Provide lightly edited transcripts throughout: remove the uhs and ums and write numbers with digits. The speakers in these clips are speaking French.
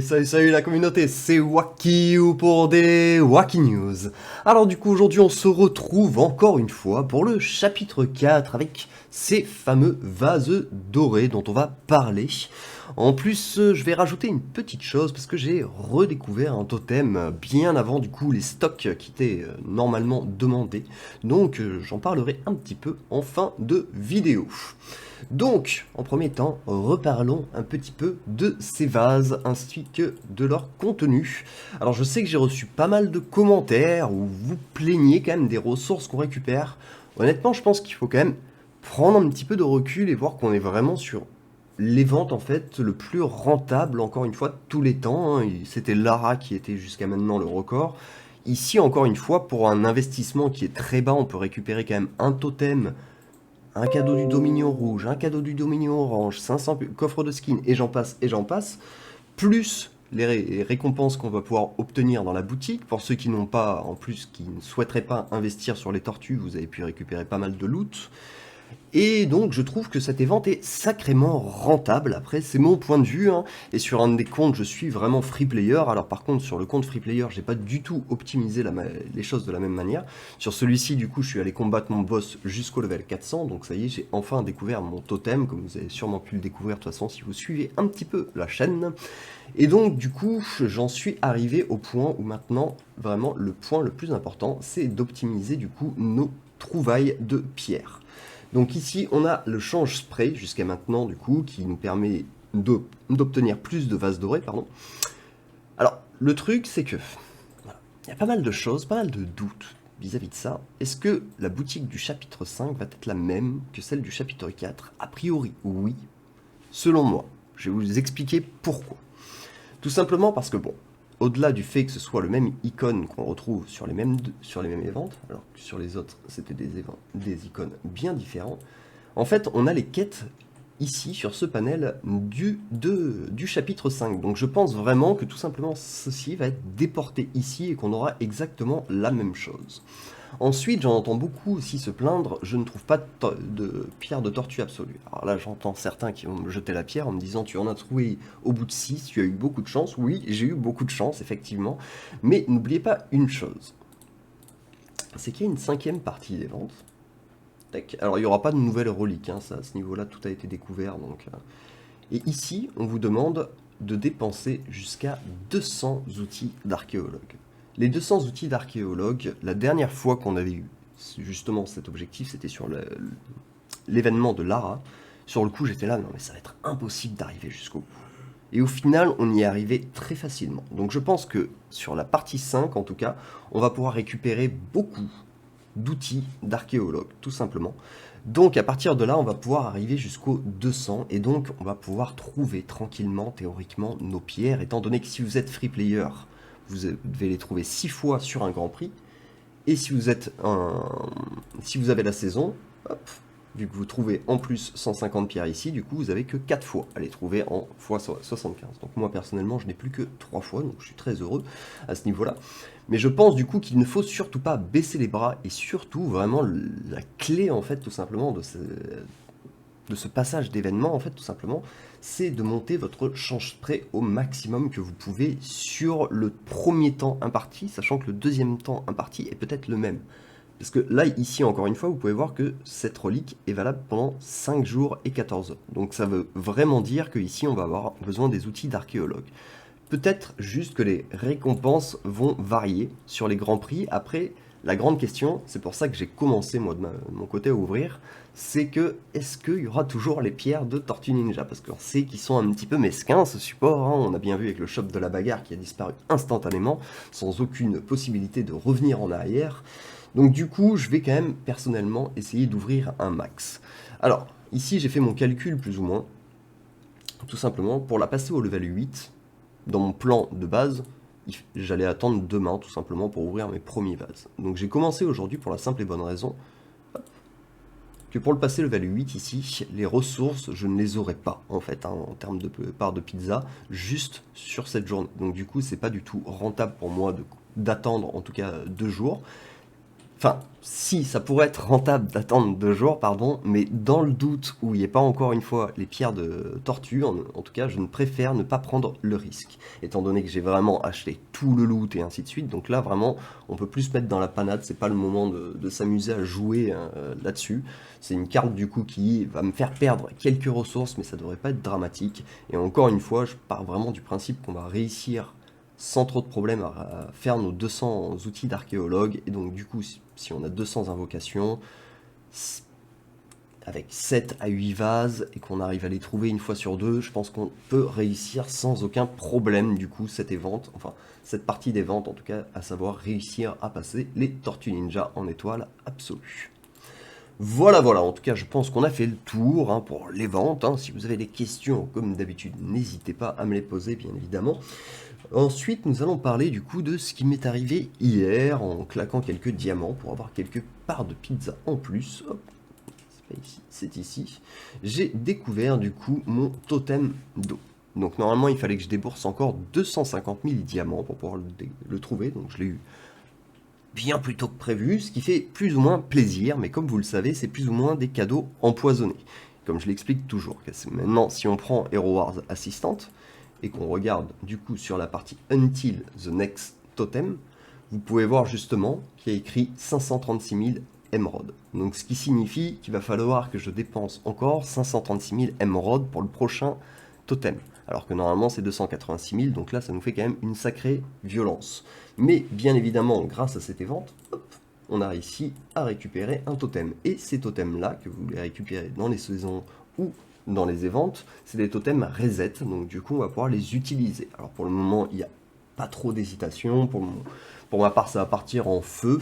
Salut la communauté, c'est Wakiu pour des Wacky News. Alors du coup aujourd'hui on se retrouve encore une fois pour le chapitre 4 avec ces fameux vases dorés dont on va parler. En plus je vais rajouter une petite chose parce que j'ai redécouvert un totem bien avant du coup les stocks qui étaient normalement demandés. Donc j'en parlerai un petit peu en fin de vidéo. Donc, en premier temps, reparlons un petit peu de ces vases ainsi que de leur contenu. Alors je sais que j'ai reçu pas mal de commentaires où vous plaignez quand même des ressources qu'on récupère. Honnêtement, je pense qu'il faut quand même prendre un petit peu de recul et voir qu'on est vraiment sur les ventes en fait le plus rentable encore une fois de tous les temps, hein. C'était Lara qui était jusqu'à maintenant le record. Ici encore une fois pour un investissement qui est très bas, on peut récupérer quand même un totem, un cadeau du Dominion rouge, un cadeau du Dominion orange, 500 coffres de skins, et j'en passe, plus les récompenses qu'on va pouvoir obtenir dans la boutique. Pour ceux qui n'ont pas, en plus, qui ne souhaiteraient pas investir sur les tortues, vous avez pu récupérer pas mal de loot. Et donc je trouve que cette évente est sacrément rentable. Après c'est mon point de vue, hein. Et sur un des comptes je suis vraiment free player. Alors par contre sur le compte free player j'ai pas du tout optimisé les choses de la même manière. Sur celui-ci du coup je suis allé combattre mon boss jusqu'au level 400. Donc ça y est, j'ai enfin découvert mon totem, comme vous avez sûrement pu le découvrir de toute façon si vous suivez un petit peu la chaîne. Et donc du coup j'en suis arrivé au point où maintenant vraiment le point le plus important c'est d'optimiser du coup nos trouvailles de pierre. Donc ici, on a le change spray jusqu'à maintenant, du coup, qui nous permet d'obtenir plus de vases dorés, pardon. Alors, le truc, c'est que, voilà, il y a pas mal de choses, pas mal de doutes vis-à-vis de ça. Est-ce que la boutique du chapitre 5 va être la même que celle du chapitre 4? A priori, oui, selon moi. Je vais vous expliquer pourquoi. Tout simplement parce que, bon, au-delà du fait que ce soit le même icône qu'on retrouve sur les mêmes évents, alors que sur les autres c'était des icônes bien différents, en fait on a les quêtes ici sur ce panel du chapitre 5. Donc je pense vraiment que tout simplement ceci va être déporté ici et qu'on aura exactement la même chose. Ensuite, j'en entends beaucoup aussi se plaindre, je ne trouve pas de pierre de tortue absolue. Alors là, j'entends certains qui vont me jeter la pierre en me disant tu en as trouvé au bout de 6, tu as eu beaucoup de chance. Oui, j'ai eu beaucoup de chance, effectivement. Mais n'oubliez pas une chose, c'est qu'il y a une 5e partie des ventes. Tac. Alors il n'y aura pas de nouvelles reliques, hein, ça, à ce niveau-là, tout a été découvert. Donc, Et ici, on vous demande de dépenser jusqu'à 200 outils d'archéologue. Les 200 outils d'archéologue, la dernière fois qu'on avait eu justement cet objectif, c'était sur l'événement de Lara. Sur le coup, j'étais là, non mais ça va être impossible d'arriver jusqu'au bout. Et au final, on y est arrivé très facilement. Donc je pense que sur la partie 5, en tout cas, on va pouvoir récupérer beaucoup d'outils d'archéologue, tout simplement. Donc à partir de là, on va pouvoir arriver jusqu'au 200, et donc on va pouvoir trouver tranquillement, théoriquement, nos pierres, étant donné que si vous êtes free player, vous devez les trouver 6 fois sur un grand prix, et si vous avez la saison, hop, vu que vous trouvez en plus 150 pierres ici, du coup vous avez que 4 fois à les trouver en x75. Donc moi personnellement je n'ai plus que 3 fois, donc je suis très heureux à ce niveau-là. Mais je pense du coup qu'il ne faut surtout pas baisser les bras, et surtout vraiment la clé en fait tout simplement de ce passage d'événement en fait tout simplement, c'est de monter votre change spray au maximum que vous pouvez sur le premier temps imparti, sachant que le deuxième temps imparti est peut-être le même. Parce que là, ici, encore une fois, vous pouvez voir que cette relique est valable pendant 5 jours et 14 heures. Donc ça veut vraiment dire qu'ici, on va avoir besoin des outils d'archéologue. Peut-être juste que les récompenses vont varier sur les grands prix. Après, la grande question, c'est pour ça que j'ai commencé, moi, de mon côté, à ouvrir, c'est que, est-ce qu'il y aura toujours les pierres de Tortue Ninja? Parce qu'on sait qu'ils sont un petit peu mesquins, ce support, hein. On a bien vu avec le shop de la bagarre qui a disparu instantanément, sans aucune possibilité de revenir en arrière. Donc du coup, je vais quand même personnellement essayer d'ouvrir un max. Alors, ici j'ai fait mon calcul plus ou moins. Tout simplement, pour la passer au level 8, dans mon plan de base, j'allais attendre demain tout simplement pour ouvrir mes premiers vases. Donc j'ai commencé aujourd'hui pour la simple et bonne raison que pour le passer level 8 ici, les ressources, je ne les aurai pas en fait, hein, en termes de part de pizza, juste sur cette journée. Donc du coup, c'est pas du tout rentable pour moi d'attendre en tout cas 2 jours. Enfin, si, ça pourrait être rentable d'attendre 2 jours, pardon, mais dans le doute où il n'y ait pas encore une fois les pierres de tortue, en tout cas, je ne préfère ne pas prendre le risque, étant donné que j'ai vraiment acheté tout le loot et ainsi de suite. Donc là, vraiment, on peut plus se mettre dans la panade, c'est pas le moment de s'amuser à jouer là-dessus. C'est une carte du coup qui va me faire perdre quelques ressources, mais ça devrait pas être dramatique. Et encore une fois, je pars vraiment du principe qu'on va réussir sans trop de problèmes à faire nos 200 outils d'archéologue. Et donc du coup, si on a 200 invocations, avec 7 à 8 vases, et qu'on arrive à les trouver une fois sur deux, je pense qu'on peut réussir sans aucun problème du coup cette évente, enfin cette partie des ventes en tout cas, à savoir réussir à passer les Tortues Ninja en étoile absolue. Voilà, voilà, en tout cas je pense qu'on a fait le tour hein, pour les ventes. Hein. Si vous avez des questions, comme d'habitude, n'hésitez pas à me les poser bien évidemment. Ensuite, nous allons parler du coup de ce qui m'est arrivé hier en claquant quelques diamants pour avoir quelques parts de pizza en plus. Hop, c'est pas ici, c'est ici. J'ai découvert du coup mon totem d'eau. Donc normalement, il fallait que je débourse encore 250 000 diamants pour pouvoir le trouver. Donc je l'ai eu bien plus tôt que prévu, ce qui fait plus ou moins plaisir. Mais comme vous le savez, c'est plus ou moins des cadeaux empoisonnés. Comme je l'explique toujours. Maintenant, si on prend Hero Wars Assistant, et qu'on regarde du coup sur la partie Until the Next Totem, vous pouvez voir justement qu'il y a écrit 536 000 émeraudes. Donc ce qui signifie qu'il va falloir que je dépense encore 536 000 émeraudes pour le prochain totem. Alors que normalement c'est 286 000, donc là ça nous fait quand même une sacrée violence. Mais bien évidemment, grâce à cette évente, hop, on a réussi à récupérer un totem. Et ces totems-là, que vous les récupérez dans les saisons ou dans les éventes, c'est des totems reset, donc du coup on va pouvoir les utiliser. Alors pour le moment il n'y a pas trop d'hésitation, pour ma part ça va partir en feu,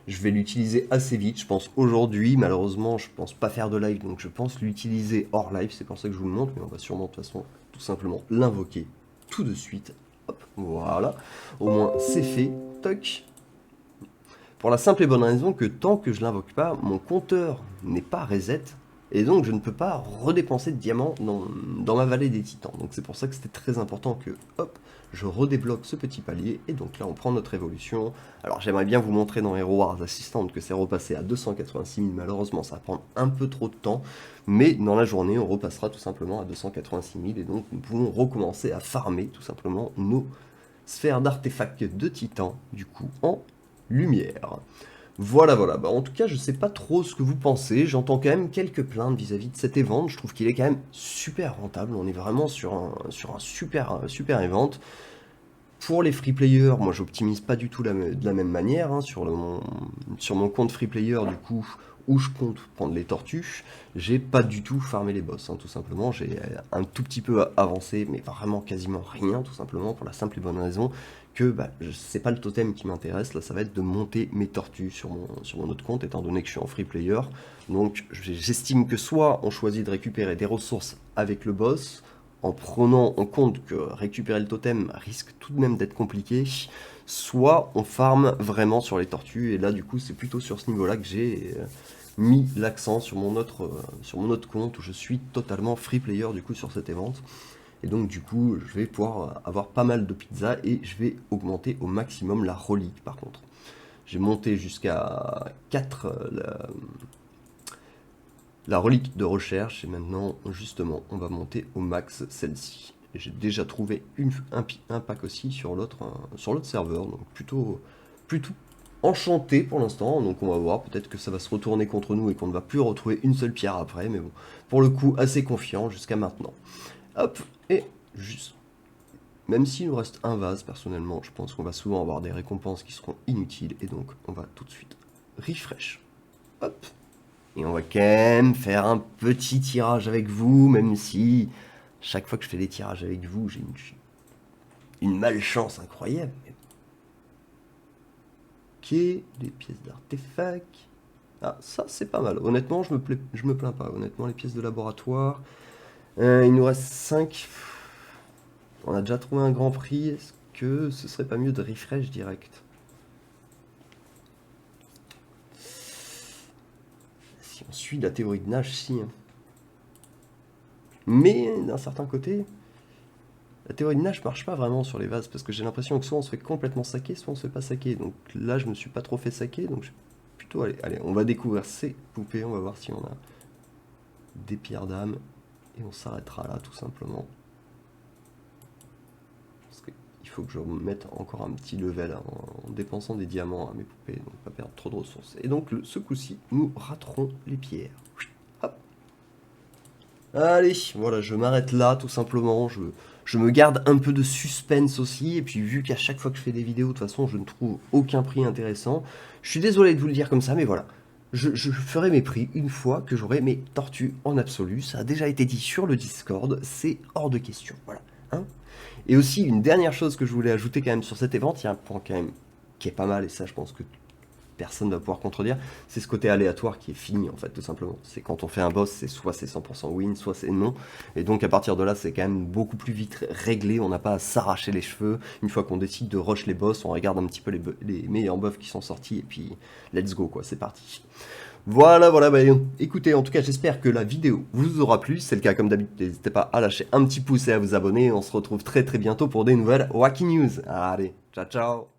je vais l'utiliser assez vite, je pense aujourd'hui, malheureusement je pense pas faire de live, donc je pense l'utiliser hors live, c'est pour ça que je vous le montre, mais on va sûrement de toute façon tout simplement l'invoquer tout de suite. Hop, voilà, au moins c'est fait, toc. Pour la simple et bonne raison que tant que je l'invoque pas, mon compteur n'est pas reset, et donc je ne peux pas redépenser de diamants dans ma vallée des titans. Donc c'est pour ça que c'était très important que, hop, je redébloque ce petit palier, et donc là on prend notre évolution. Alors j'aimerais bien vous montrer dans Hero Wars Assistant que c'est repassé à 286 000, malheureusement ça va prendre un peu trop de temps, mais dans la journée on repassera tout simplement à 286 000, et donc nous pouvons recommencer à farmer tout simplement nos sphères d'artefacts de titan, du coup en lumière. Voilà, voilà. Bah, en tout cas, je sais pas trop ce que vous pensez. J'entends quand même quelques plaintes vis-à-vis de cet event. Je trouve qu'il est quand même super rentable. On est vraiment sur un super event. Pour les free players, moi j'optimise pas du tout de la même manière hein, sur mon compte free player du coup où je compte prendre les tortues, j'ai pas du tout farmé les boss hein, tout simplement, j'ai un tout petit peu avancé mais vraiment quasiment rien tout simplement pour la simple et bonne raison que bah, c'est pas le totem qui m'intéresse, là ça va être de monter mes tortues sur mon autre compte étant donné que je suis en free player, donc j'estime que soit on choisit de récupérer des ressources avec le boss, en prenant en compte que récupérer le totem risque tout de même d'être compliqué, soit on farm vraiment sur les tortues, et là du coup c'est plutôt sur ce niveau là que j'ai mis l'accent sur mon autre compte où je suis totalement free player du coup sur cet event, et donc du coup je vais pouvoir avoir pas mal de pizza et je vais augmenter au maximum la relique par contre. J'ai monté jusqu'à 4 la relique de recherche, et maintenant justement on va monter au max celle-ci. J'ai déjà trouvé un pack aussi sur l'autre serveur, donc plutôt enchanté pour l'instant, donc on va voir, peut-être que ça va se retourner contre nous et qu'on ne va plus retrouver une seule pierre après, mais bon, pour le coup assez confiant jusqu'à maintenant. Hop, et juste, même s'il nous reste un vase, personnellement, je pense qu'on va souvent avoir des récompenses qui seront inutiles, et donc on va tout de suite refresh. Hop. Et on va quand même faire un petit tirage avec vous, même si chaque fois que je fais des tirages avec vous, j'ai une malchance incroyable. Ok, les pièces d'artefacts. Ah, ça c'est pas mal. Honnêtement, je me plains pas. Honnêtement, les pièces de laboratoire. Il nous reste 5. On a déjà trouvé un grand prix. Est-ce que ce serait pas mieux de refresh direct? Si on suit la théorie de Nash, si. Hein. Mais d'un certain côté, la théorie de Nash marche pas vraiment sur les vases, parce que j'ai l'impression que soit on se fait complètement saquer, soit on se fait pas saquer. Donc là, je me suis pas trop fait saquer, donc je vais plutôt aller. Allez, on va découvrir ces poupées, on va voir si on a des pierres d'âme. Et on s'arrêtera là, tout simplement. Parce qu'il faut que je mette encore un petit level en dépensant des diamants à mes poupées, donc pas perdre trop de ressources. Et donc, ce coup-ci, nous raterons les pierres. Hop. Allez, voilà, je m'arrête là, tout simplement. Je me garde un peu de suspense aussi, et puis vu qu'à chaque fois que je fais des vidéos, de toute façon, je ne trouve aucun prix intéressant, je suis désolé de vous le dire comme ça, mais voilà. Je ferai mes prix une fois que j'aurai mes tortues en absolu. Ça a déjà été dit sur le Discord, c'est hors de question. Voilà. Hein, et aussi, une dernière chose que je voulais ajouter quand même sur cet event, il y a un point quand même qui est pas mal, et ça je pense que personne ne va pouvoir contredire, c'est ce côté aléatoire qui est fini en fait, tout simplement. C'est quand on fait un boss, c'est soit c'est 100% win, soit c'est non. Et donc à partir de là, c'est quand même beaucoup plus vite réglé, on n'a pas à s'arracher les cheveux. Une fois qu'on décide de rush les boss, on regarde un petit peu les meilleurs buffs qui sont sortis, et puis let's go quoi, c'est parti. Voilà, voilà, bah, écoutez, en tout cas, j'espère que la vidéo vous aura plu. Si c'est le cas, comme d'habitude, n'hésitez pas à lâcher un petit pouce et à vous abonner. On se retrouve très très bientôt pour des nouvelles Wacky News. Allez, ciao ciao.